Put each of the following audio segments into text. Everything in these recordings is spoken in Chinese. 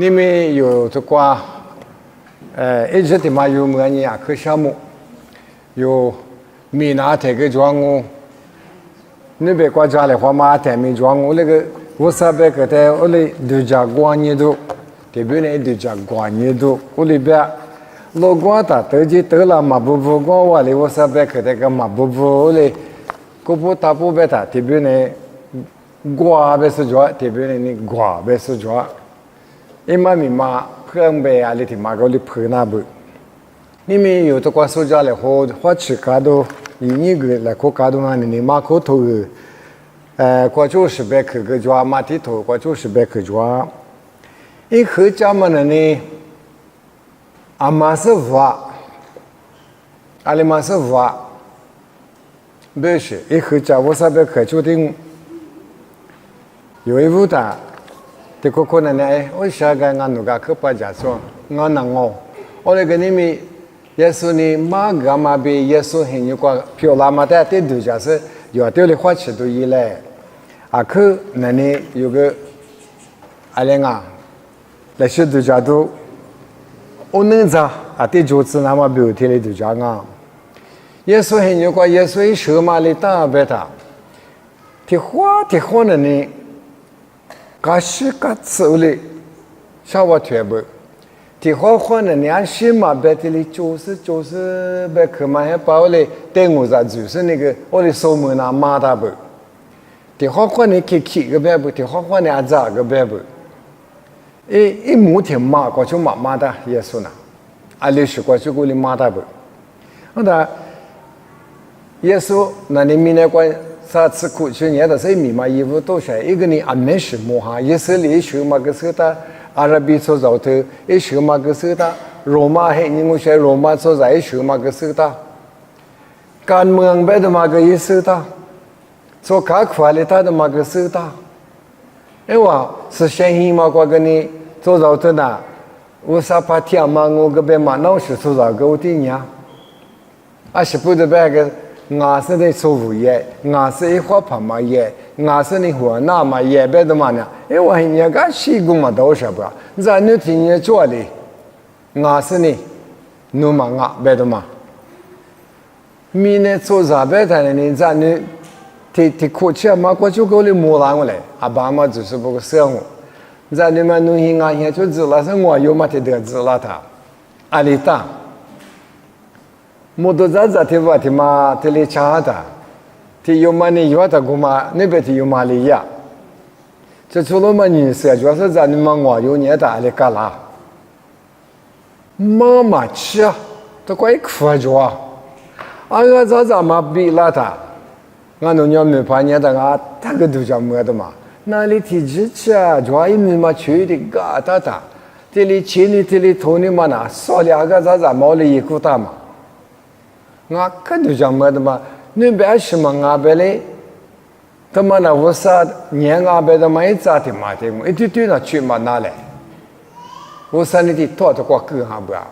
你们有这个一直的嘛有么尼亚克项目，有米拿这个庄务，那边国家的话嘛，他们庄务那个我上边个的，我嘞度假过年都，这边呢度假过年都，我里边老光的都是得了嘛不不光我嘞，我上边个的个嘛不不我嘞，个不大不别的，这边呢瓜别是抓，这边呢你瓜别是抓。因为你嘛，很白啊，你听嘛，个你碰那不？你们有这个暑假来后，花吃卡都，一个来过卡都嘛，你嘛可头个，过90百克个抓，马蹄头过90百克抓。一后家嘛呢，阿妈是娃，阿里妈是娃，不是一后家我上边可决定有一部的。这个可能呢，我下个俺那个去巴家说，俺那我，我那个你们耶稣呢，马个嘛比耶稣很有个漂亮嘛的，这度假是要丢的花钱都一来，啊去那里有个阿莲啊，那些度假都，我能咋啊？这就是那么标题的度假啊，耶稣很有个耶稣一手嘛里打白他，这花呢呢。嘎西嘎子嘞，小我全部。提花呢，你按西马白的嘞，90百克嘛，还把我嘞带我啥就是那个我嘞手门那马达不。提花呢，K 个白不，提花呢阿咋个白不。一亩田马过去马达也算呐，阿里是过去过哩马达不。那耶稣那里面那关。上次过去年的时候，米嘛衣服都是一个人阿没什么哈，以色列手嘛个手的，阿拉伯做早头，一手嘛个手的，罗马黑人我说罗马做在一手嘛个手的，การเมืองแบบ嘛个一手的，做卡快的他的嘛个手的，哎哇，是先人嘛个你做早头的，我啥怕天嘛我个边嘛老是做早个我的娘，啊是不得别个。我是的收入业，我是一花盘嘛业，我是的河南嘛业别的嘛呢？哎，我人家个西贡嘛都是不？咱那天也做的，我是的，弄嘛我别的嘛。明年做啥别的呢？咱那提过去嘛，过去搞的木兰过来，阿爸嘛就是不个生活。咱那嘛弄些俺也就知了，是我有嘛得得知了他，阿里达。莫多咋提话提嘛提里查的，提有嘛呢有的个嘛那边提有嘛里呀，这除了嘛女士，主要是咱们嘛我有年的里干啦，妈吃啊，都怪苦着啊，俺个咋嘛比了他，俺农家没怕年的俺他个都叫么的嘛，那里提支持啊，主要因为嘛去的嘎达达，这里钱呢这里头呢嘛那少两个咋毛里一股大嘛。我看就讲么的嘛，你别什么阿伯嘞，他妈那我啥年阿伯的嘛一咋的嘛的，一堆堆那去嘛拿来，我啥你的多的瓜够哈不啊？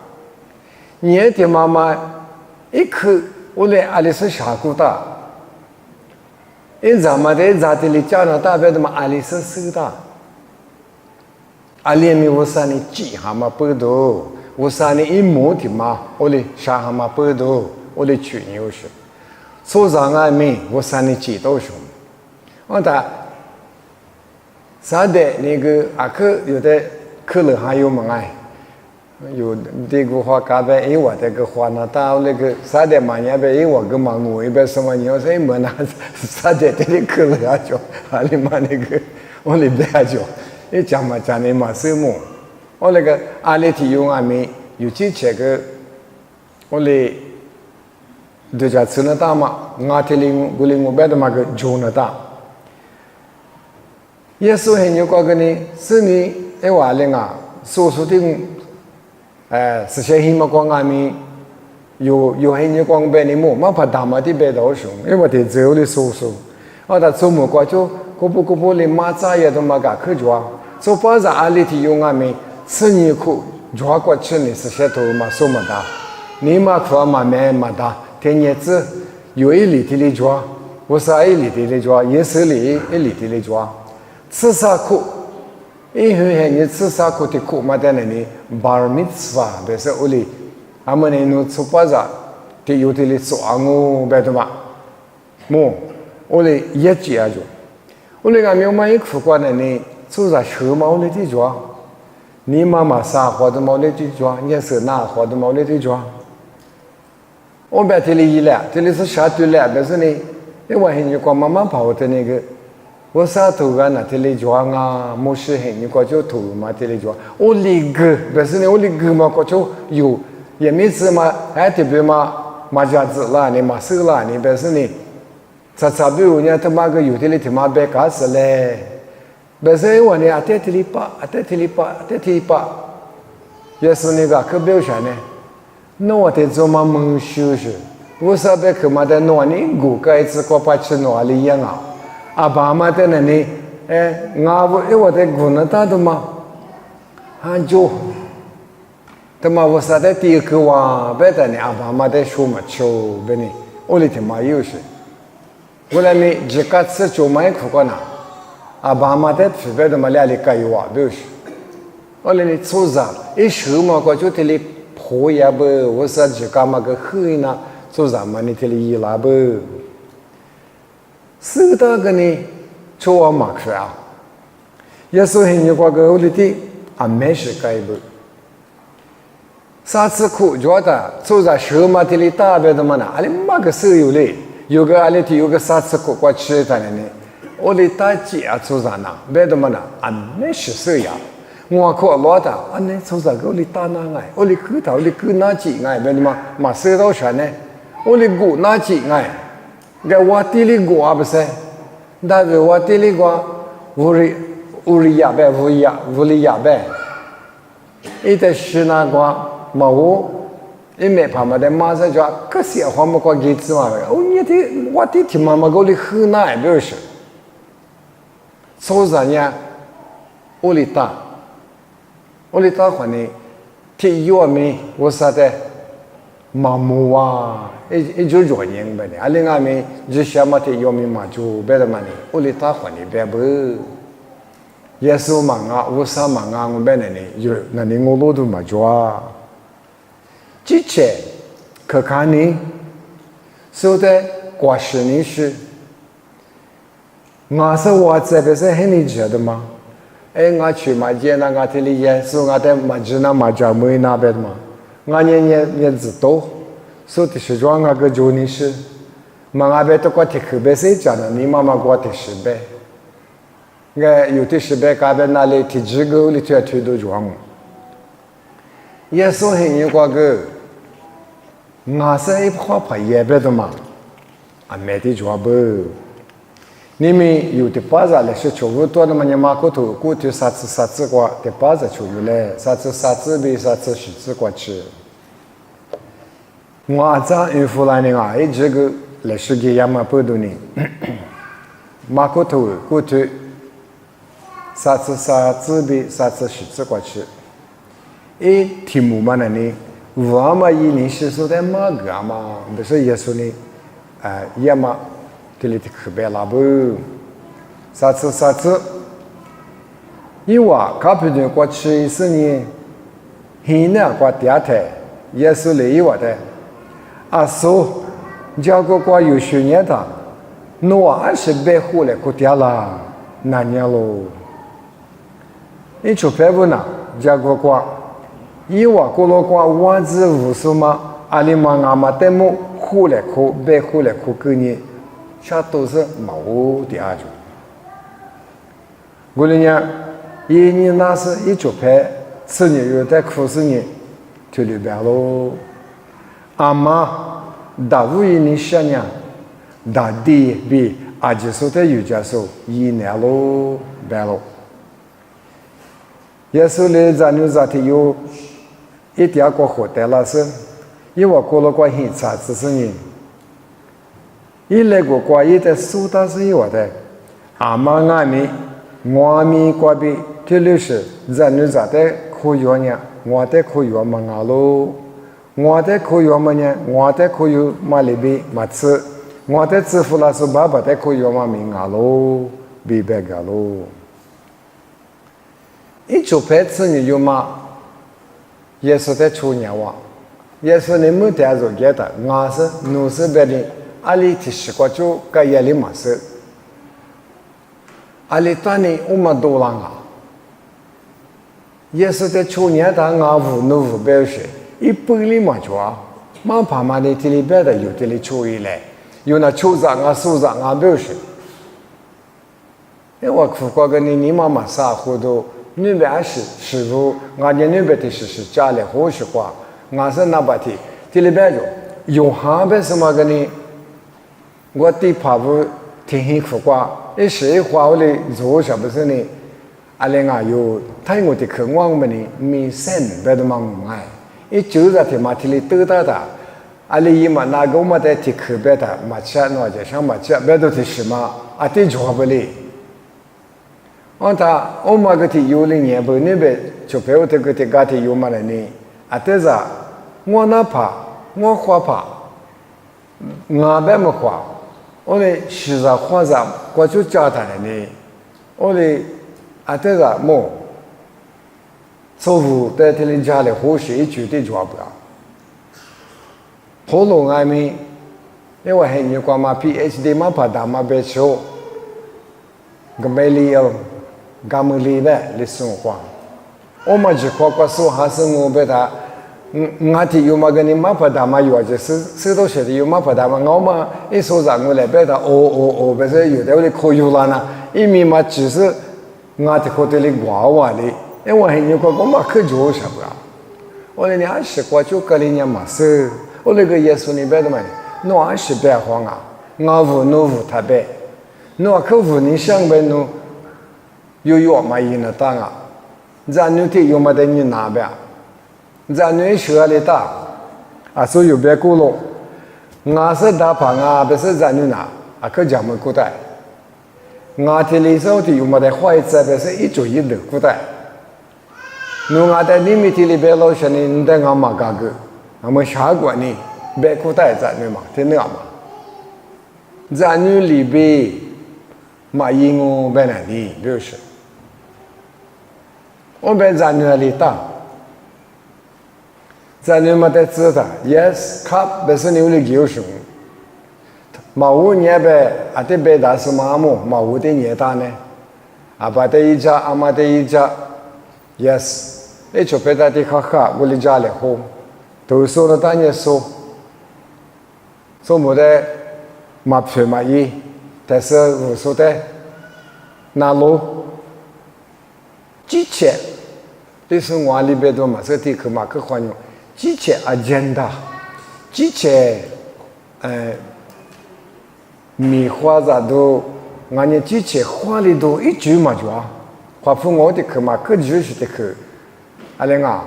年的妈妈一口我来阿里是下股的，一咋嘛的咋的哩加拿大别的嘛阿里是收的，阿里面我啥你几哈嘛不多，我啥你一亩的嘛我来下哈嘛不多。我的去牛是，所上俺们我三年几多熊，我打啥的那个阿克有的可能还有么哎，有这个话嘎呗，因为这个话那到那个啥的嘛也呗，因为个嘛我一般什么牛谁么那啥的这里可能还叫，阿里嘛那个我里边还叫，一讲嘛讲的嘛什么，我那个阿里提用俺们有几千个，我嘞。对家吃那大嘛，我提领我领我别的嘛个做那大。耶稣很有个呢，是你哎话嘞啊，所的是些什么光俺们有很有光别的么，嘛怕大嘛的别多熊，因为得只有的说，我他做么过就个不哩马扎也都嘛个去做，做把子阿里提用俺们是你苦做过去呢是些头嘛说么大，你嘛苦嘛没嘛大。天日子有一里地里抓，我是一里地里抓，也是一里地里抓，吃啥苦，因为你至少可以苦嘛的呢，bar mitzvah，别说屋里，俺们呢出发着，就有的里做安我别的嘛，么，屋里也接着，屋里俺们买一苦瓜呢，做着车嘛屋里的做，你妈妈啥活的嘛屋里的做，你是哪活的嘛屋里的做。我别这里一来，这里是下对来，但是呢，因为你光妈妈跑的那个，我啥头个那这里装啊，没事嘿，你光就头嘛这里装，我那个，但是呢，我那个嘛光就有，也没事嘛，还特别嘛，嘛家子啦，你嘛手啦，你但是呢，差不多呢，他妈个有的里他妈别干死嘞，但是我呢，啊，这里把，也是那个可表现呢。那我得做嘛蒙羞是，我啥别去嘛的弄呢？我该只过把吃弄里样啊，啊爸妈的那呢？我的姑那大的嘛，俺就，他妈我啥的第一个哇，别的呢？啊爸妈的说嘛求别呢，我里头嘛有是，我来呢，只个吃就买苦个呐，啊爸妈的特别的嘛俩里个有啊，就是，我来呢做啥？一手嘛个就得里。火也不，我说这干嘛个黑呢？做什么呢？这里伊拉不，是的个呢，做我马克啊，也是很有个个里的啊，没事改不。上次苦觉得做着手嘛，这里大别的嘛呢，阿里马个手有嘞，有个阿里头有个上次苦过吃的呢，我里大姐啊做啥呢？别的嘛呢，啊没事手呀。我靠老大，安尼从这个我哩打哪爱，我哩骨头哩骨哪几爱，别的嘛收到啥呢？我哩骨哪几爱，个我地里骨啊不是，但是我地里骨屋里亚呗，屋里亚呗，一在是那个嘛我，一没怕嘛的马上就可惜话么个给子嘛，我的天妈妈我哩很难，不是，从啥呢？我哩打。我哩打话呢，体育面我啥的，麻木啊，一就热人呗呢。阿另外面就什么体育面嘛就别的嘛呢，我哩打话呢别不，也是我忙啊，我啥忙啊，我别呢就那里我路都嘛就啊，之前可看呢，说的过10年是，我是我这边是很理解的吗？我去嘛见那我这里也是我的嘛知那嘛家没那边嘛，我也知道，所以是说我个就你是，嘛我边都过提去别谁讲的，你妈妈过提十倍，我有的10倍，那边那里提几个里推都装，也是很有个，我是一花牌也别的嘛，啊没得装不。你们有的巴扎来是全部多的嘛？你马过头过头啥子瓜的巴扎就有嘞，啥子比啥子10次瓜吃。我在云浮来呢啊，这个来是给亚马不多呢，马过头过头啥子比啥子10次瓜吃。题目嘛呢？我嘛一年是说的马个嘛，不是也说呢，亚马。这里的可别拉不，啥子，因为卡皮的过去10年，现在过第2台也是来一万的，啊说，这个过有10年的，我20倍回来过掉了，那年喽，你就别问了，这个过，因为过了过万字无数嘛，阿里嘛阿嘛得么回来过，别回来过个年。啥都是冇的啊！就，我哩呢，一年那是一周拍，4年有在苦4年，就里边喽。阿妈大5年10年，大弟比阿姐说的有家说1年喽，白喽。也是嘞，咱有啥体有，一点过后代了是，因为过了过很长10年。一来个国一的苏大是有的，阿妈阿咪，我咪国比，这里是咱女咋的可以呢？我的可以嘛阿喽，我的可以嘛呢？我的可以嘛里边嘛吃，我的支付了是爸爸的可以嘛咪阿喽，比别个喽。一就拍子你有嘛，也是在出年哇，也是你没得着给的，我是农是别的，阿里提西瓜就该也里嘛是，阿里当年我们多浪啊，也是在出年的我无农无别些，一百里嘛就啊，马爬嘛的这里别的有这里出一来，有那出上啊树上啊别些。我苦过个你妈妈啥糊涂，你别是师傅，我家那边的是家里好习惯，我是那把的，这里边就有哈边什么个呢？我地爬不挺辛苦过，一时话我的做什么事呢？阿连啊有，他我的渴望么呢？没生别的忙爱，一就在他妈这里得到的，阿里嘛那个嘛在提可别的，嘛吃那就上嘛吃，别的是什么？啊，对做不哩？他我们个体有零年不那边就陪我这个家庭有嘛了呢？啊，但是我哪怕我花怕，我别没花，我嘞实在花上我就教他了呢。我嘞啊，但是么，收入在这里家里或许绝对做不了。后来我们因为很多嘛 PhD 嘛怕大嘛别说，个没理由。gamu libe lisung kwa oma jikwa kwa so hasungu beta ngati yuma gani mapada ma yuaje sido shedi yuma pada ma ngoma iso zangu le beta o bese yude le koyulana imi ma 只是 ngati khoteli gwa li e wa hin ko ma khe jo sha bra ole ni a shi kwa chu kali nya ma se ole ge yesu ni beta ma no a shi be hwa nga nga vu no vu ta be no a kho vu ni shang be no有嘛伊那当啊，咱女的有嘛的你拿呗，咱女学的大，啊所以别顾了，我是大胖啊，不是咱女拿，啊可讲么古代，我这里手的有嘛的坏子，不是一周一的古代，侬我在里面这里边老些呢，你在我嘛干个，我们下过呢，别古代咱女嘛，真的嘛，咱女里边嘛因我本来的，比如说。我们在那里打，在那么的知道 ，yes， 卡不是你的救赎，马五年呗，啊这边打是马木，马五的年大呢，啊把这一家，阿妈的一家 ，yes， 那就别的哈哈，我的家里好，都说了当年说么的马皮马衣，但是我说的那路。机器，这是我里边的嘛，这地可嘛可欢迎。机器 agenda， 机器，米花子都，俺们机器花里头一句嘛就啊，花付我的可嘛可就是的可，阿玲啊，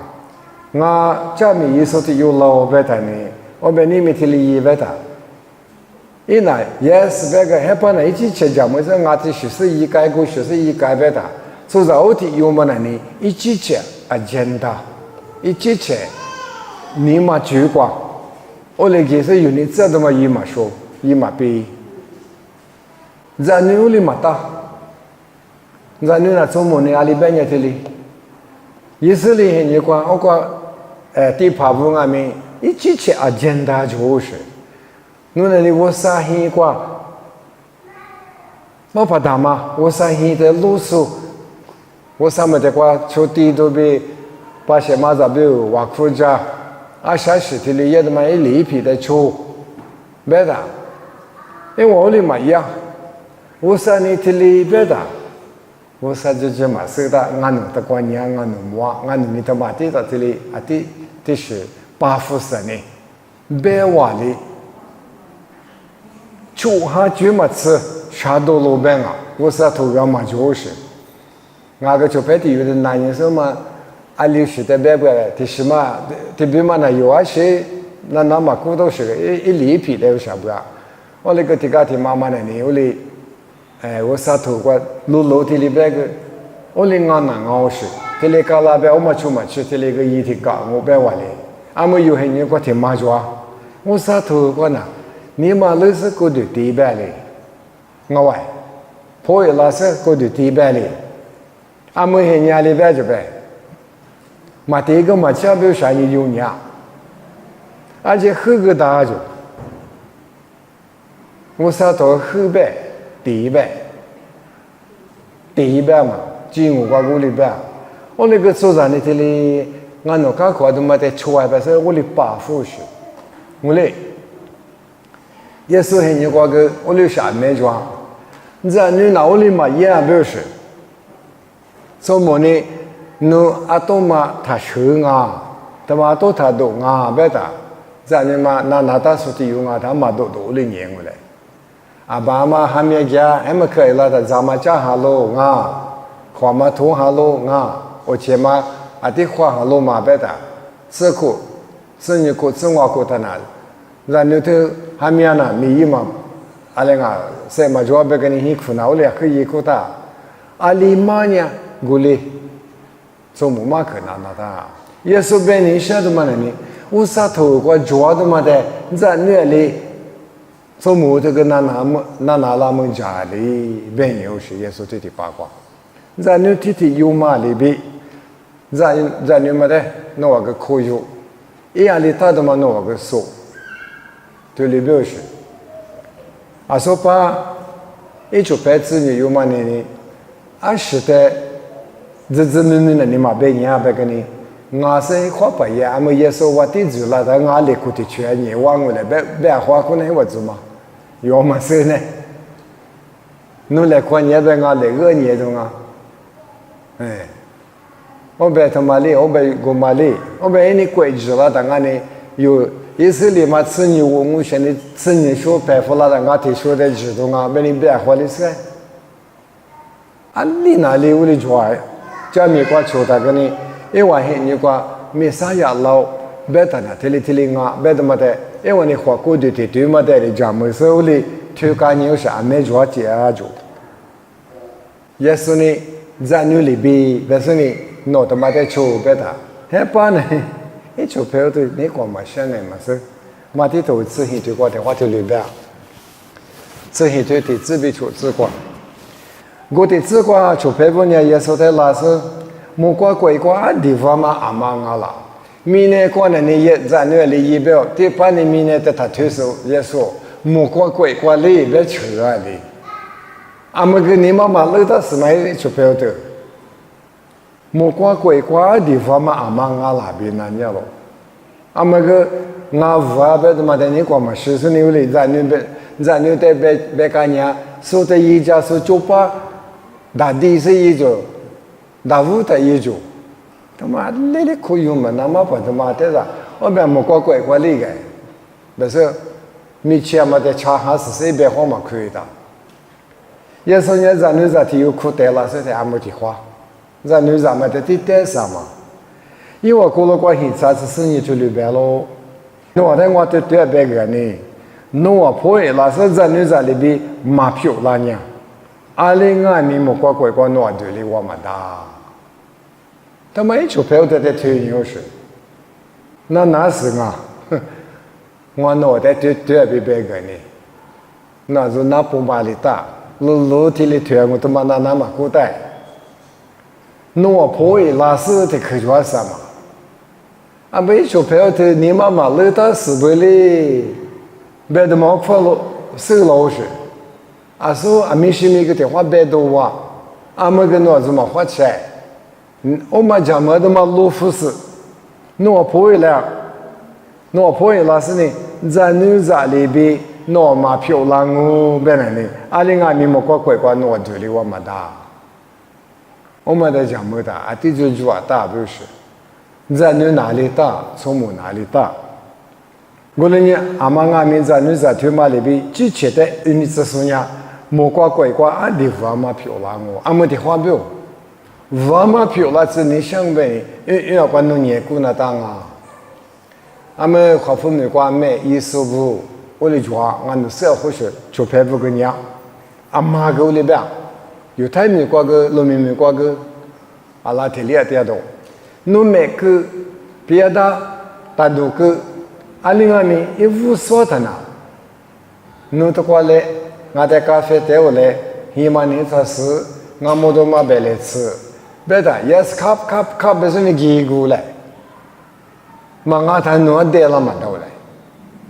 我家里一说的有老白的呢，我们里面的里白的，一那也是那个害怕那一机器讲么是俺的就是一改过，就是一改白的。所以我的有么呢？一机器 agenda， 一机器你嘛主管，我来解释有你这怎么一嘛说，一嘛背，咱女里嘛大，咱女那做么呢？阿里边也这里，意思里你讲我讲，地爬不俺们一机器 agenda 就是，侬那里我啥很讲，我怕大嘛，我啥很的路数。我上面的话，秋地都被把些马扎比挖苦着，啊，下时这里也他妈一里皮的秋，别的，因为我里嘛一样，我说你这里别的，我说这嘛是的，俺弄的观念，俺弄哇，俺弄你他妈的到这里啊，这是八福神呢，别话哩，秋哈就嘛吃，啥都路边啊，我说头上嘛就是。我个就白的有的男人说嘛，阿里是的别个，的什么，的别嘛那有啊些，那嘛古都是一里皮的有啥不啊？我那个这个的妈妈呢，我哩，我啥头个路的里边个，我哩俺那俺是，这里搞那边我们出嘛去，这里个一天搞我别话哩，俺们有很多个挺麻烦，我啥头个呢？你嘛老是过的地边哩，我喂，破一拉是过的地边哩。阿没黑伢里边就呗，嘛第一个嘛下边啥你有伢，而且喝个大就，我啥都喝呗，第一呗嘛，进我瓜屋里边，我那个做啥呢？这里俺那家伙都没得出来，但是我里把扶是，我嘞，也是黑伢瓜个，我里啥没装，你知道你那我里嘛也不是。所以呢，侬阿多嘛他学啊，他嘛多他懂啊，别的，咱呢嘛那他说的用啊，他嘛都了年过来，阿爸嘛还没家，还没可以了，他咱嘛家哈喽啊，花嘛土哈喽啊，我前嘛阿的花哈喽嘛别的，吃苦，吃你苦，吃我苦他那，咱呢头还没呢，没一嘛，阿那个谁嘛就别跟你辛苦那，我俩可以苦他，阿里嘛呢？gule so mu ma kana na ta yeso be ni sha de ma ni usa tho kwa jwa de ma de za ne le so mu de ga na la mu ja le be ni shi yeso ti pa kwa za ne ti yu ma le be za ne ma de no wa ga ko yu e ya le ta de ma no wa ga so to le be shi a so pa e chu pe zi ni yu ma ni a shi de这呢，你嘛别人别个呢，我是花白呀，俺们也说我地主了，但俺里估计全年忘过来，别花可能我做嘛，要么是呢，侬来过年别俺来2年中啊，哎，我别他妈的，我别过马里，我别你规矩了，但俺呢有意思里嘛吃牛，我现在吃牛说白付了，但俺提说的知道啊，别你别花的是，俺你哪里有的抓呀？家美国छोटा कनी ए वाहे नि को मेसा या लाओ बेता ना थेली nga बेद मते ए वनी खवा को दे ते दे मते रे जाम सो ले थ्यो का न्यू सा मे जवा च्या जो यसुनी जानु ले बी बेसुनी नो त मते छो बेता हे पा ने ए छो पे तो ने को मा शन ने मा से मा ti तो自己就过的话就里边自己对的自比处自过我的自过就陪伴呢，也说的那是，莫过过地方嘛阿妈阿啦，明年过年你也在那里一表，第8年明年的他推手也说，莫过里别去啊里，阿么个你妈妈老大是买就陪的，莫过地方嘛阿妈阿啦边那样咯，阿么个我父辈的嘛的你过嘛，是你里在那的别干呀，说的一家说就把。大地是一种，大屋的一种，他妈那里可以用嘛？那么不他妈的啦，我们莫过里个，但是米切嘛的茶还是随便好嘛可以的。也是人家女子体有苦带了，所以还没提花，人女子嘛的地带啥嘛？因为过了关系，啥子生意就里边咯。我的我对别个呢，我婆爷那是人女子里边马票那样。阿里俺你莫过诺对里我们哒，他们一出票的推牛是，那是啊，我诺的对别个呢，那是那不把里大，路体里推我他妈那么古代，我婆爷那是的可做什么？啊，没出票的你妈妈老大是不哩，别的毛发了收老是。啊，说阿米西米个电话别多哇，阿么个脑子嘛花起来，我们家么的嘛老富士，我婆爷那是呢，在女在里边，我嘛漂亮哦，别人呢，阿里阿米莫过我这里我们大，我们的家么大，啊，地主啊大不是，在女哪里大，从母哪里大。我呢，阿妈阿米在女在推嘛里边，之前的你这说呀。莫过啊！地方嘛漂亮哦，阿么的花表，方嘛漂亮是你想呗，因为关侬年过那当啊，阿么花父母关买衣食不，我的话，俺们社会是就拍不个娘，阿妈个里边，有太米过个，农民米过个，阿拉体力也点多，侬买个别的大多个，阿另外面一无所的呢，侬的过来。我在咖啡店里，希望你这是我们都没白来吃。beta yes cup besa ni gi gu lai ma nga tha no de la ma do lai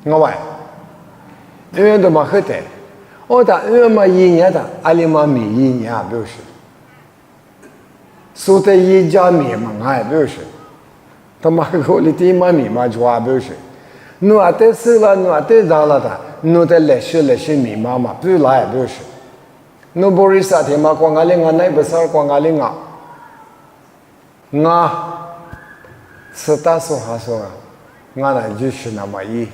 nga wai yu do ma khete o da yu ma yin ya da ali ma mi yin ya biu shi su te yi ja mi ma nga biu shi ta ma ko li ti ma mi ma jwa biu shi nu ate se la nu ate da la da nu te le shi mi ma biu la biu shi nu borisa te ma ko nga le nga nai besar ko nga le nga seta so ha so nga na ji shi na ma yi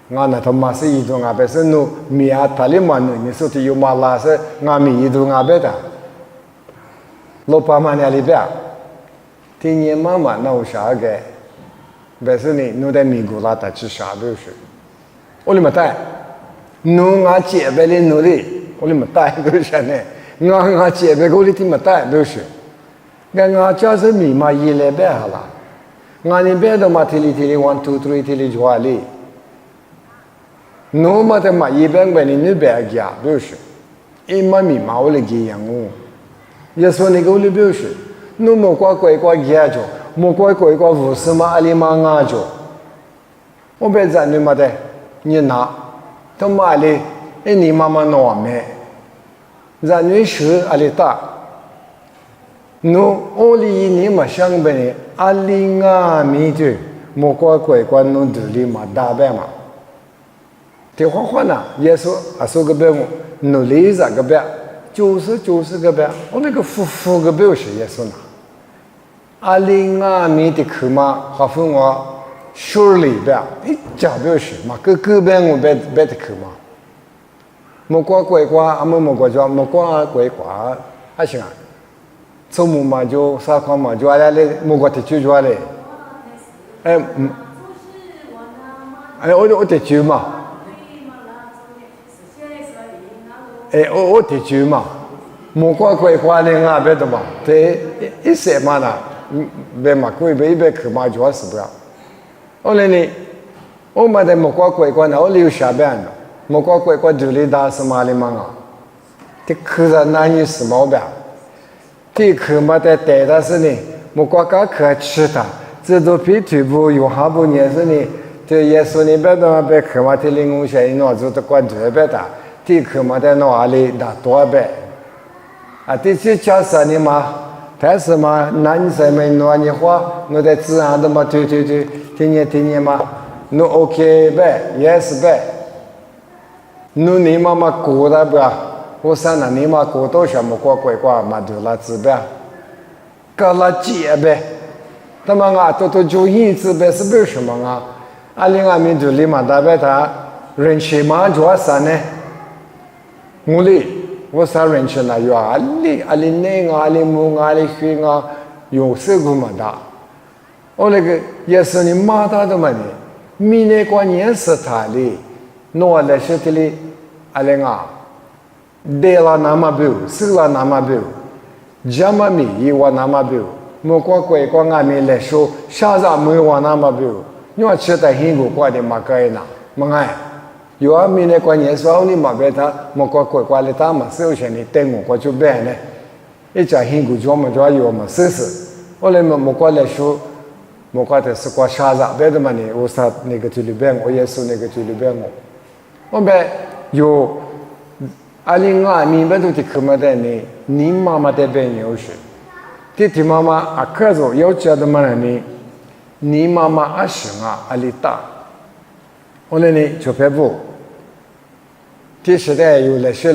nga na ta ma se yi do nga be se nu mi a ta le ma nu ni so ti yo ma la se nga mi yi do nga be ta lo pa ma ne ali ba ti ni ma na o sha ge be se ni nu de mi gu la ta chi sha be shi o le ma ta nu nga chi be le nu ri o le ma ta ge sha ne nga chi be go li ti ma ta be shi nga cha se mi ma yi le be ha la nga ni be do ma tili 1 2 3 tili jwa li no ma te ma yi bang be ni ni be a gya be shi e ma mi ma o le gi yang o ye so ni go le be shi no mo kwa gya jo mo kwa vu se ma ali ma nga jo o be za ni ma de ni na to ma le e ni ma no me za ni shi ali ta no only ni ma shang be ni ali nga mi ju mo kwa no du li ma da be ma te ho na yesu aso ge be mo no le za ge be 90个be o me ge fu ge be shi yesu na ali nga mi de ku ma ha fu wa surely be i ja be shi ma ge be mo be de ku ma mo kwa a mo jo mo kwa a xin a 周末嘛就沙康嘛就来嘞，莫个得去就来。我得去嘛。我得去嘛，莫个怪嘞啊，别的嘛，这一些嘛啦，别嘛别去嘛就死不了。后来呢，我嘛在莫个怪那我留下边了，莫个怪就里打什么哩嘛啊，这去了哪里什么边？ 这可嘛的带的是呢，我国家可吃的，这都比腿部有哈不也是呢？这也是呢，别的别可嘛的零工钱，那就得关注别的，这可嘛的那里那多别，啊，这些家啥呢嘛？但是嘛，男生们那你话，我在自然的嘛，对，听见嘛，那 OK 呗，yes 呗，那你妈妈过的不？ 我上那你妈过多少么乖嘛就拉字呗，搞拉接呗，他妈啊都就一字呗是为什么啊？阿里阿米就里嘛大呗他人气嘛主要啥呢？我啥人气那有阿里内阿里木阿里虚啊有这个嘛的，我那个也是你妈大的嘛呢，米内关键是他的，那来是的哩阿里啊。 Dela nama biu, sila nama biu, jama mi iwa nama biu, mo kwa ngami le sho, shaza mo iwa nama biu, nyo cheta hingu kwa de makai na, mangai. Yo ami ne kwa nyeswa ni mabeta, mo kwa le ta ma se ni tengu kwa chu bene. Icha hingu joma jwa yo ma sisi. Ole mo kwa le sho, mo kwa te kwa shaza, bede mani usa negatuli bengo, yesu negatuli bengo. Ombe yo 阿里nga明白都的可么的呢？你妈妈的变有时，弟妈妈啊，可是要讲的嘛呢？你妈妈啊是啊，阿里大，我那呢就拍不，这时代有来些，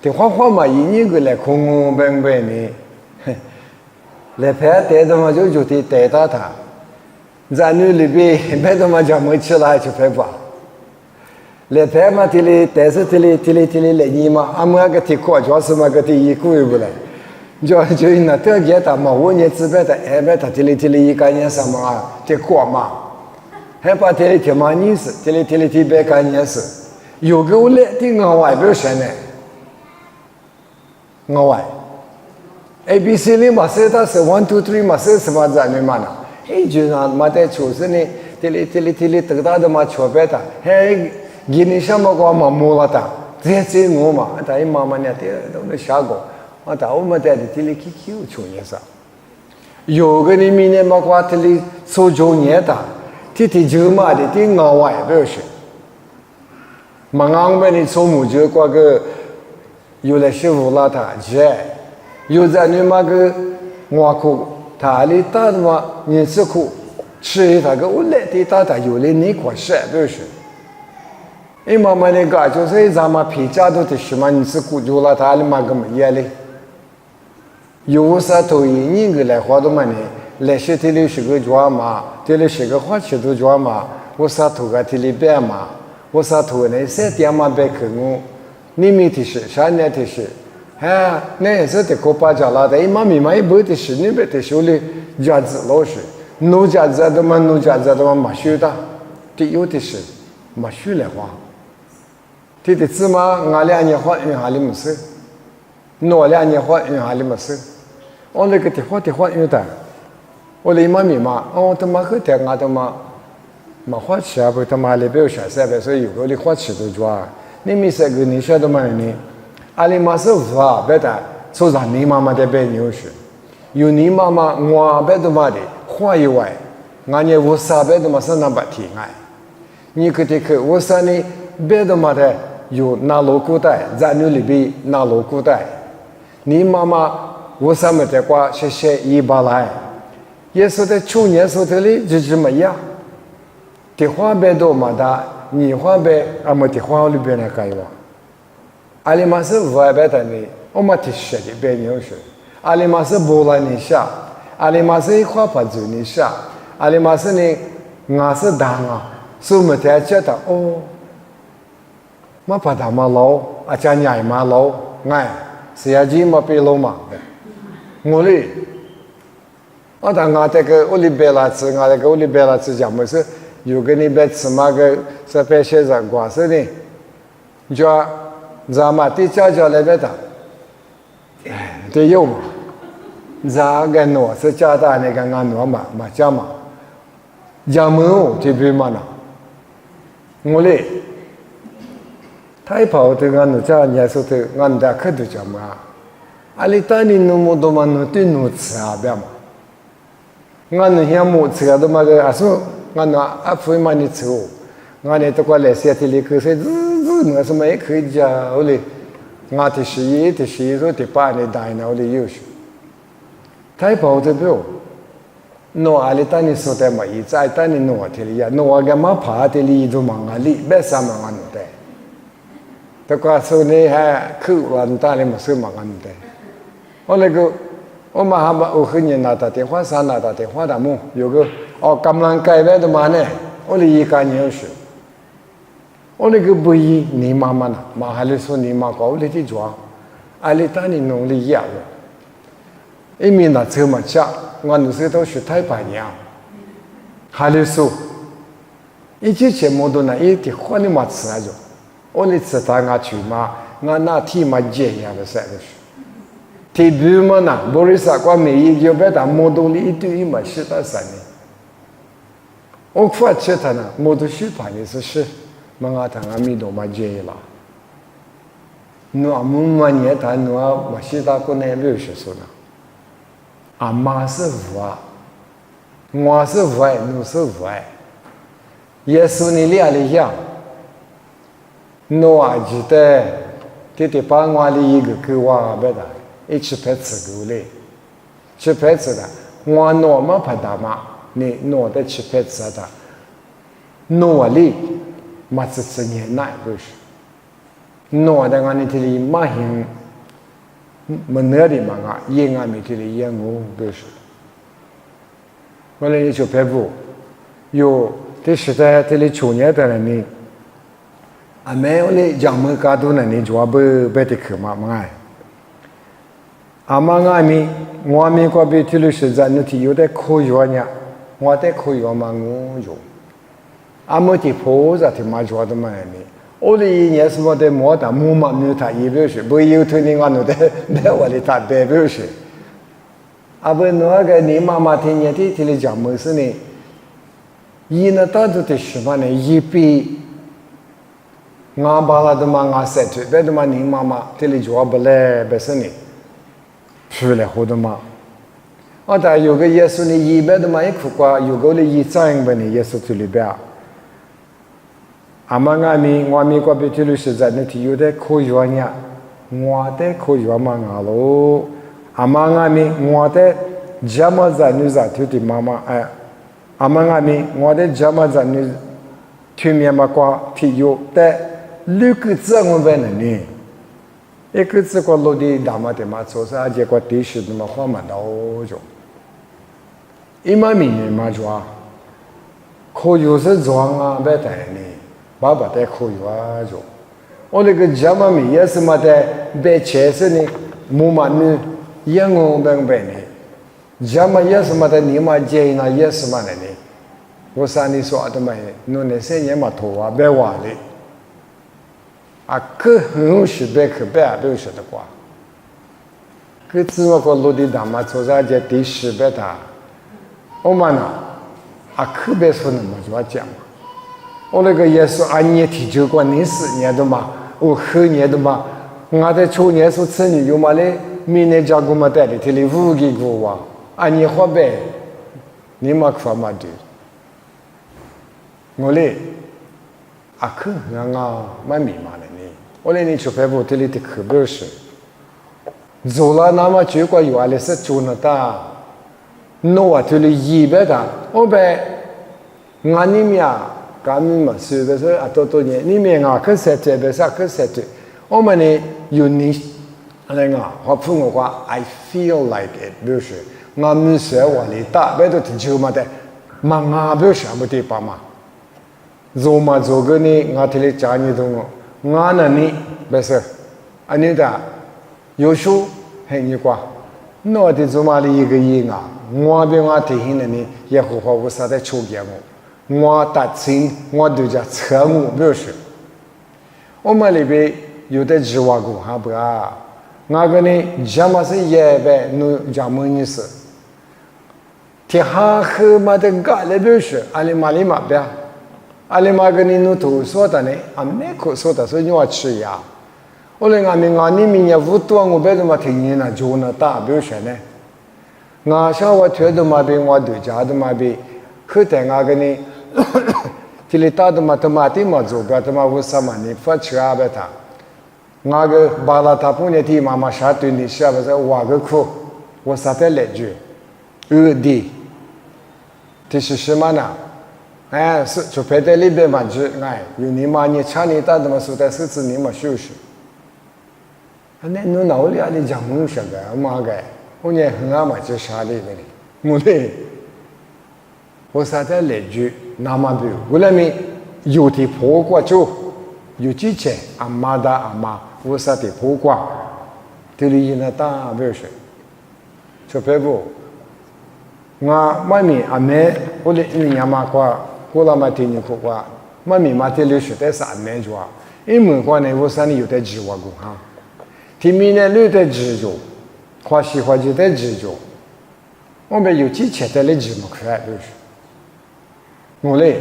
的话嘛，一年个来空白呢，来拍带的嘛就得带到他，咱女里边拍的嘛就没起来就拍不。 来拍嘛，但是来你嘛，俺们个提考主要是嘛个提一个月不来，就那这个他嘛，我年资本的，哎别他一个年什么啊，提考嘛，还把提嘛你是提别个年是，有个我来提我外边选呢，我外 ，ABC 里嘛是他是1 2 3嘛是什么在里嘛呢？哎，就那嘛在出生呢，得到的嘛错别的，还。 gini sama ko ma mula ta je je ngo ma ta i mama ne te do ne sha go 我打我们在这里去求求你啥？有个你明年么话这里收求你的，这就嘛的这额外不是？马上把你收木就过个有了师傅拉他接，有在你嘛个我苦，他里打的嘛你是苦，吃他个我来的打他有了你过事不是？因为嘛那个就是咱们皮家都的什么你是苦就了他里嘛个么也嘞。有啥都你个来花的嘛呢？来些这里是个抓嘛，这里是个花吃都抓嘛，我啥都个这里别嘛，我啥都呢3点嘛别去我，你没的是啥呢的是，哎，那是的可把家拉的，妈咪嘛也不的是，你别的是哩家子老是，奴家子的嘛没学的，这有的是没学来花，这的芝麻俺2年花运下里没事，我2年花运下里没事。我那个的花有的，我来妈咪嘛，他妈去的俺他妈，没花吃啊，不他妈里边有300所以有个的花吃都抓，你没说个你晓得吗你？阿里妈是话别的，说让你妈妈的别牛是，有你妈妈我别的妈的花以外，俺也我啥别的嘛是那不听爱，你可得去我啥呢？别的嘛的有拿罗古代，咱那里边拿罗古代，你妈妈。我上面的话谢谢100来，也是在去年说的哩，就这么样。的话别多嘛的，你话别俺们的话里边来改哇。阿里嘛是外边的呢，我们的学的别牛学。阿里嘛是波兰尼下，阿里嘛是花帕子尼下，阿里嘛是呢，俺是当啊，所以我才觉得哦，嘛把他们老，阿家伢嘛老，哎，是呀，就嘛别老嘛的。我哩，我当我这个屋里边啦吃，我这个屋里边啦吃讲么是有个你别吃嘛个是别些人光是呢，叫咱们的家来别的，哎，得有嘛，咱个孬是家大那个俺孬嘛家嘛，家门这边嘛呢，我哩，太跑的俺孬家伢说的俺家可都讲嘛。阿里当年弄么多嘛弄对弄吃啊别嘛，俺那些么吃的嘛个，阿说俺那阿父嘛你吃哦，俺那都过来些的里可是我什么也可以讲，我哩，俺的事业说的把你带那我哩有些，太跑的不，弄阿里当年说的嘛，一再当年弄的里呀，弄个嘛怕的里都忙阿里，别啥忙俺弄的，都过说呢还去完当年么事忙俺弄的。我那个，我嘛还把我和你拿到电话上拿到电话的么？有个กำลัง改变的嘛呢？我哩一个年是，我那个不一你妈妈呢？嘛还是说你妈搞的的抓，阿里当你弄的样的，一面那车嘛车，我那时都是太白娘，还是说，一切全部都那一点花你嘛吃那种，我哩吃他我去嘛，我那天嘛接呀的啥的是。提笔嘛呢，不是说过每一个别的摩托里一堆嘛是他啥呢？我发觉他呢，摩托车牌的是，嘛我他阿弥陀嘛接了，那么年他那嘛是他过来六十岁了，阿妈是佛，我是佛，你是佛，耶稣你俩里样，我记得，这把我的一个给我别的。一起拍吃狗嘞，去拍吃的，我挪嘛拍的嘛，你挪的去拍吃的，挪哩，嘛是吃年奶不是，挪的俺那这里嘛行，没那里嘛啊，也俺们这里也我不是，我那里就拍不，有这时代这里去年的呢，啊没我哩讲么搞多呢，你就不别的去嘛嘛哎。阿妈阿咪，我咪过别提了是在那提有点可药呢，我得可药嘛我用，阿么提婆子提嘛做的嘛呢，我哩一年什么的没得木嘛没他也不是，不有头你俺那的没我哩他别不是，阿不那个你妈妈听见的提了讲么事呢？一那大多的什么呢？一比。我把那的嘛我塞去，别的嘛你妈妈提了就不来不是呢。出来活的嘛。但有个耶稣呢，一般的嘛一苦瓜，有个哩一张本呢，耶稣这里边。阿妈阿咪，我咪瓜比这里是在那里有的可以玩呀，我的可以玩嘛阿喽。阿妈阿咪，我的家嘛在你在土地妈妈哎，阿妈阿咪，我的家嘛在你土面嘛瓜体有的六个字我本呢。一个字过落地大嘛的嘛，做啥结果地势的嘛花嘛到着，一嘛明年嘛做，可有是装啊别带呢，爸爸带可有啊做，我那个家嘛咪也是嘛的别切是呢，木嘛呢也我本本呢，家嘛也是嘛的你嘛接那也是嘛的呢，我啥你说的嘛，侬那些年嘛头啊别话哩。可很是别可别不是的瓜，可只我个落地大嘛，做啥子第十别他，我们呢，可别说那么多讲嘛，我那个也是按年提就过20年的嘛，我后年的嘛，我在去年是子女有嘛嘞，明年家姑嘛带的，这里5个个哇，按年花呗，你嘛可嘛的，我嘞。可能蛮迷茫的呢。我来你去拍部这里的可不是，做了那么结果有啊，是做那的，弄啊这里100的，我被俺你们啊，咱们嘛是不是多年，你们可是这边啥可是这，我们呢有你，我朋友话 ，I feel like it， 不是，俺们说话里大，别都听就嘛的，嘛不是不对吧嘛。做嘛做个呢，我这里讲你懂我，我那呢不是，你的有时很你瓜，我的做嘛的一个人啊，我比我提醒的呢，也好好我啥在抽给我打针，我都叫测我不是，我们那边有的计划过还不啊，我个呢，什么是也呗，侬讲么意思？天下后嘛的干了不是，阿里嘛不要。阿里玛跟你弄图说的呢，没可说的，所以你要吃呀。我来俺你明年5多，我别怎么听你那就那大，比如说呢，我想我推的嘛比我对家的嘛比，后头我跟你，这里大的嘛他妈的嘛做个他妈为什么你发吃啊别他，我个巴拉他不呢的妈妈杀对你下不是我个苦，我啥在来句，的，这是什么呢？是就排在里边嘛，就有你嘛，你查你打的嘛，说的是指你嘛休息。那侬哪里啊？你讲梦想个嘛个？我呢很嘛就啥里边的，我嘞，我啥在来句那么多，我那边有的破过就，有几钱阿妈的阿妈，我啥的破过，这里那大不是，就排不，我外面阿妹，我的你阿妈过。过了嘛，听你说话，妈咪嘛这里是在啥没做？因为话呢，我山里有在计划过哈，听明年有在制作，花西花就在制作，我们有几千在来制作出来就是。我嘞，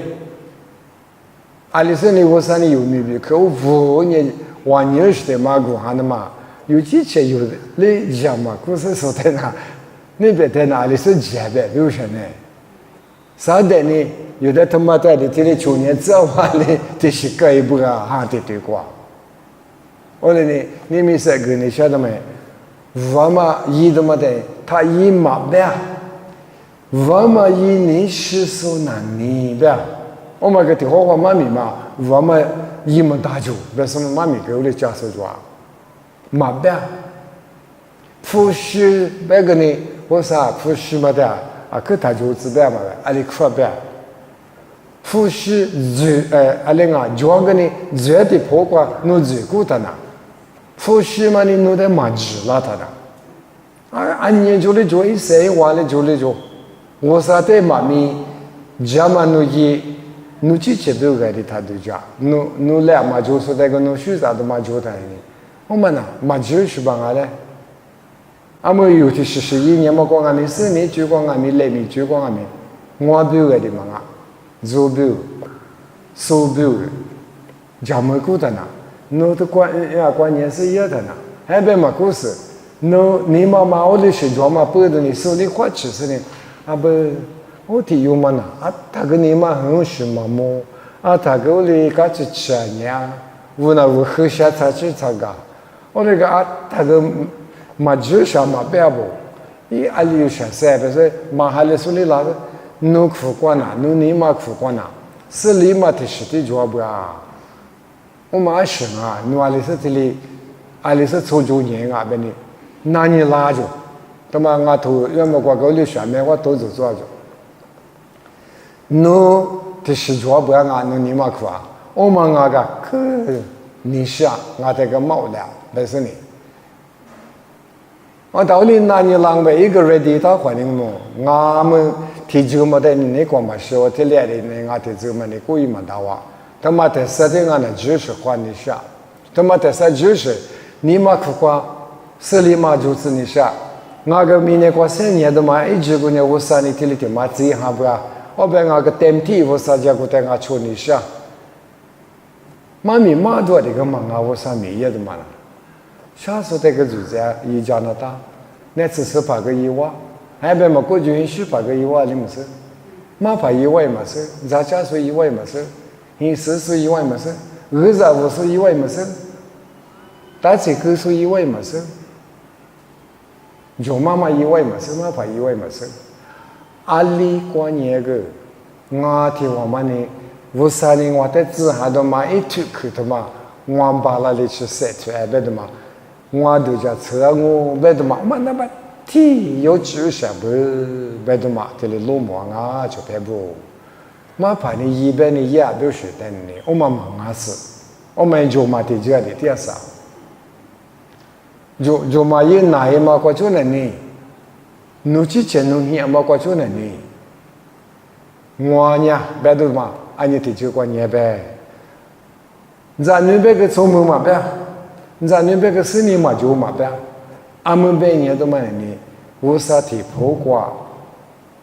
阿里山里我山里有没有？可我5年往年是在马过哈的嘛，有几千有来讲嘛，故事说在哪？那边在哪里是几百？比如说呢？啥的呢？有的他妈在的这里去年这话呢，这是改不啊，哈的对过。我说呢，你们三个你晓得没？我嘛一他妈的，他一嘛不呀，我嘛一年是说难你不呀？我嘛个的话妈咪嘛，我嘛一嘛大就，为什么妈咪给我的家说说啊？嘛不呀？复习那个呢？我啥复习嘛的？可他就知道嘛，阿里可别，复习阿里讲个呢，热的破瓜，侬热过的呢，复习嘛你弄得蛮直了他的，按年就来做一些，完了就来做，我啥的妈咪，家嘛侬一，侬去吃不个的他都讲，侬来嘛就说那个侬学啥的嘛就他呢，我们呢嘛就是帮阿嘞。阿么有的是1年嘛，讲阿咪4年就讲阿咪2年就讲阿咪，我表个的嘛啊，做表、手表的，家门口的呢，侬的关年是一的呢，还别嘛故事， no ni ma o le shi jwa ma pu de ni so li kwa chi se ni a be o ti yu ma na a ta ge ni ma hu shi ma mo a ta ge o le ka chi cha nya wu na wu he sha ta chi ta ga o le ga a ta ge ma ju sha ma pe bo i a li yu sha se be se ma ha le so le la nu ku kwa na nu ni ma ku kwa na se li ma ti shi ti jwa ba我嘛想啊，你话你说这里，啊你说做做人啊，别你，哪里拉着？他妈我头要么过个里下面我都做做着。侬这是做不要啊，侬你嘛苦啊？我嘛我个可你想我这个毛了，不是你。我到底哪里浪费一个人的他环境么？我们提出么的你光嘛说，这来的你我提出么你故意嘛打我。他妈的，设定俺的就是换一下，他妈的，就是你妈苦瓜，是你妈就是你下，我个明年过3年的嘛，一直过年我三年提里的嘛，自己还不啊，我被我个ต็มที่我三家过带我出你下，妈咪妈多的个嘛，我三米也的嘛了，下次这个就是一加拿大，那只是把个1万，还别嘛过去允许把个1万的么事，妈把1万嘛事，咱家说1万嘛事。你40以外嘛是，50以外嘛是，但是90以外嘛是，就妈妈以外嘛是，妈爸以外嘛是，阿里过年个，我听我们呢，50年我在之下的嘛，一出去的嘛，我把那里去塞出来的嘛，我都叫车我别的嘛，我那么天有住下不，别的嘛，这里路忙啊，就别不。嘛怕你一般你也都是等你，我们忙啊事，我们就嘛的这里点少，就嘛也哪也嘛过去了呢，努起钱努也嘛过去了呢，我呢别的嘛，俺你的就过年呗，咱那边个聪明嘛呗，咱那边个生意嘛就嘛呗，俺们别年都嘛呢，无啥提破挂。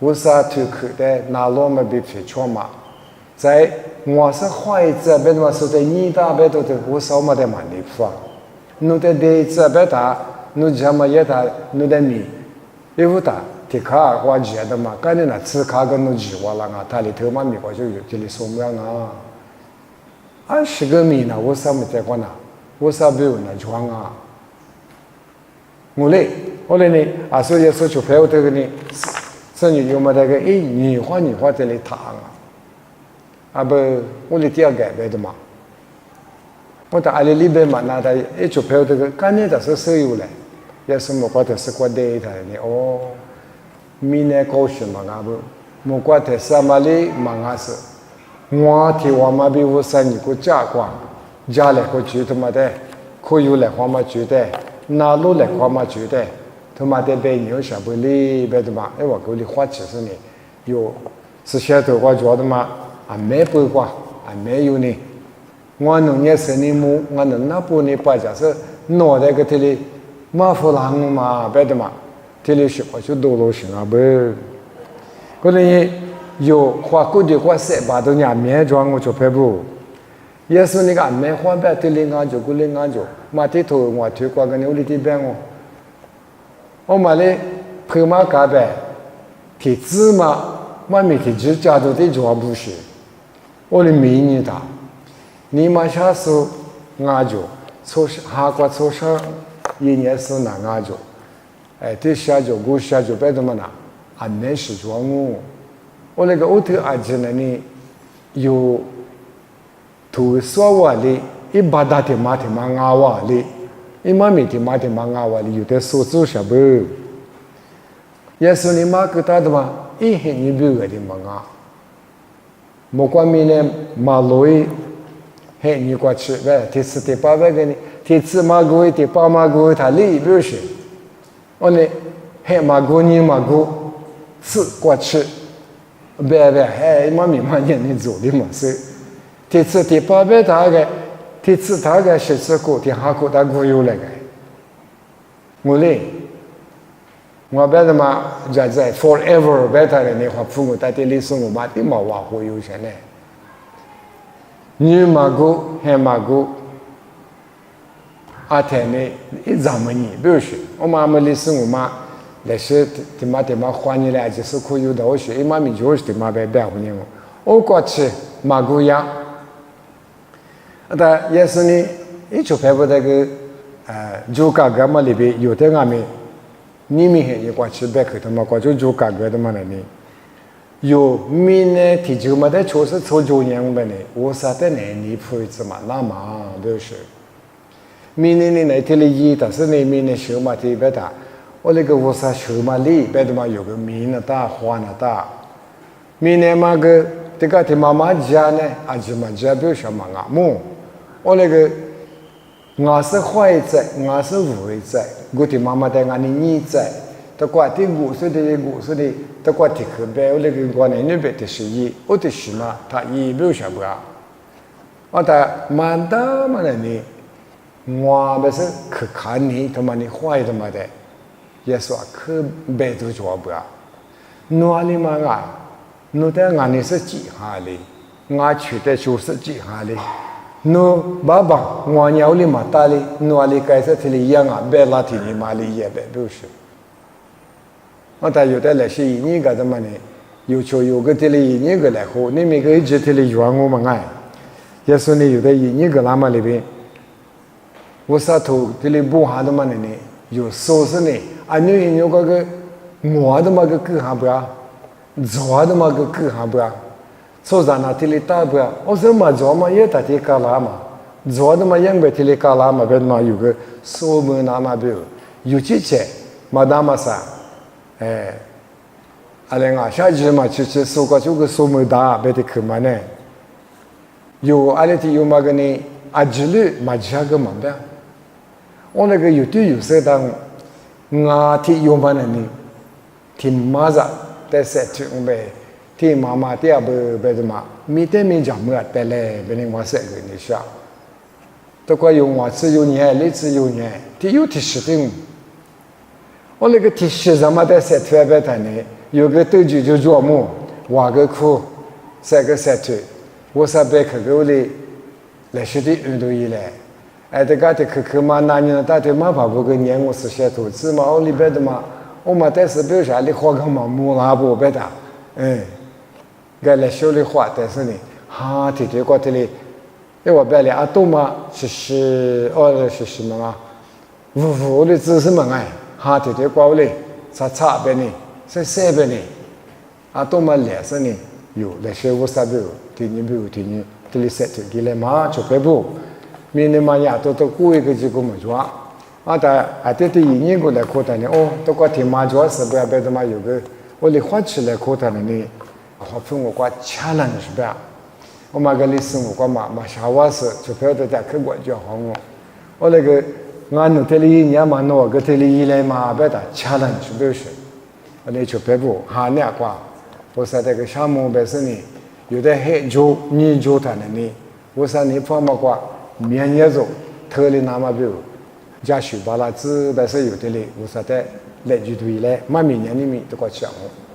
我啥都去的，哪路没被去错嘛？在我是坏子，别嘛说在你大别都的，我少么的蛮离谱啊！侬在对子别打，侬怎么也打，侬在你，因为打提卡我觉得嘛，干你那吃卡跟侬计划了啊，他里头嘛米我就有这里说么样啊？20个米呢，我啥没在过呢？我啥没有呢装啊？我嘞呢，啊，所以说就陪我这个呢。所以有么那个你花这里谈啊，不，我的第二改变的嘛，我在阿里边嘛，那他一就陪这个，干年的是收入嘞，也是么过的是过得他呢哦，明年高兴嘛啊不，么过的什么哩嘛啊是，我听我嘛比我生意个价光，家里个觉得嘛的，可有来话嘛觉得，哪路来话嘛觉得。他妈的被牛小不理别的嘛，哎我给你花钱是呢，有是些头我觉得嘛，啊没不过，啊没有呢，我农业生意么，我能那不呢把假设脑袋个这里马虎狼嘛别的嘛，这里是我就多了行啊不，可能有花过的花塞把都伢没装我就拍不，也是那个没花白这里俺就过来俺就，马蹄头我推过个牛里这边我。我嘛嘞，陪嘛干呗，提子嘛，我每天就家头的做不是，我的美女他，你嘛下手俺就，从下过从上1年是那俺就，哎，这下就我下就别的嘛那，俺没事做我那个屋头阿姐呢，有头说话的，一把大的马的嘛阿话的。你妈每天妈的忙啊，我里有点手做什么？也是你妈给他的嘛，一黑你不个的忙啊。莫管明年马路伊，嘿你过去喂，第四第八个呢，第四马古第八马古他里不是？我呢，嘿马古你马古，是过去，别嘿妈咪妈年你做的嘛是，第四第八个他个。第四大概是这个，第二个大概有那个，我嘞，我别的嘛，在 forever 别的人的话，父母在这里生活嘛，的嘛话会有钱呢。女马姑、黑马姑，阿泰呢一咱们呢，比如说我们历史我们那些他妈欢迎来就是可以有的学，一妈咪就是他妈白欢迎我过去马古亚，但也是呢，一就拍不那个就嘎嘎嘛里边有的俺们，你们还也过去白去他妈过去就嘎嘎的嘛那里。有民呢，提出嘛的确实做就业呗呢，我啥的呢？你配置嘛，那嘛就是，民呢那天的一，但是呢民呢修嘛的别大，我那个我啥修嘛里，别的嘛有个民呢大，花呢大，民呢嘛个这个的妈妈家呢，阿舅嘛家比如说嘛阿母，我那个我是坏在，我是坏在，我的妈妈在俺的你在。他挂的故事的，他挂的课本，我那个挂那边的是一，我的是嘛，他一没有啥不啊？我他蛮大嘛那里，我不是去看你，他妈你坏他妈的，也说去白头做不啊？哪里嘛啊？那在俺那是几下哩？我去的就是几下哩？那爸爸我鸟里嘛大哩，哪里开始这里养啊？白拉提你妈哩也白不是。我他有的那些一个的嘛呢，有个这里一个来喝，你每个一直这里怨我嘛哎，也是呢有的一个那么里边，我啥头这里不下的嘛呢，有说是呢，你有个我的嘛个狗下不呀，做的嘛个狗下不呀，做啥那这里打不呀，我说嘛做嘛也打的干啦嘛，做的嘛养不这里干啦嘛，别嘛有个说么那嘛不有几钱，嘛那么啥。阿连啊，下季嘛，就是收过这个收没大，别的去嘛呢。有阿连的有嘛个呢，阿吉里嘛加个嘛的。我那个有对有些当，我提有嘛呢，提马子，但是提我们提妈妈提阿不别的嘛，米的米讲么带来，别人我说个你说，都怪有我只有年，你只有年，提有提十的。我那个提示什么的赛特别谈呢？有个对局就做梦，挖个窟，塞个赛特，我啥别去个里，来学的运动员来，这个的去嘛，那年大体嘛，把不个年我是些投资嘛，我里边的嘛，我嘛但是比如啥的花个嘛，木拉不别的，该来修的花，但是呢，哈，提过这里，我别里阿多嘛，是什么啊？五的知识嘛哎。哈，这过来，差别呢，是三边呢，多么两声呢？有那些我啥不有，听你不有听你，这里塞着给来嘛，就别不，明年嘛呀，都过一个这个么做，但这一年过来看的呢，都过听嘛做是不要别的嘛有个，我来花起来看的呢，好分我过恰烂是不呀？我嘛个历史我过嘛小娃是就不要在家去过就好我那个。俺那这里一年嘛，那个这里一来嘛，别的恰当是不是？那就别不哈那挂，我说这个项目本身呢，有的很久你就谈的呢，我说你放么挂，明年做，特里那么比加许巴拉子，但是有的嘞，我说的来就对了，嘛明年你们都过讲哦。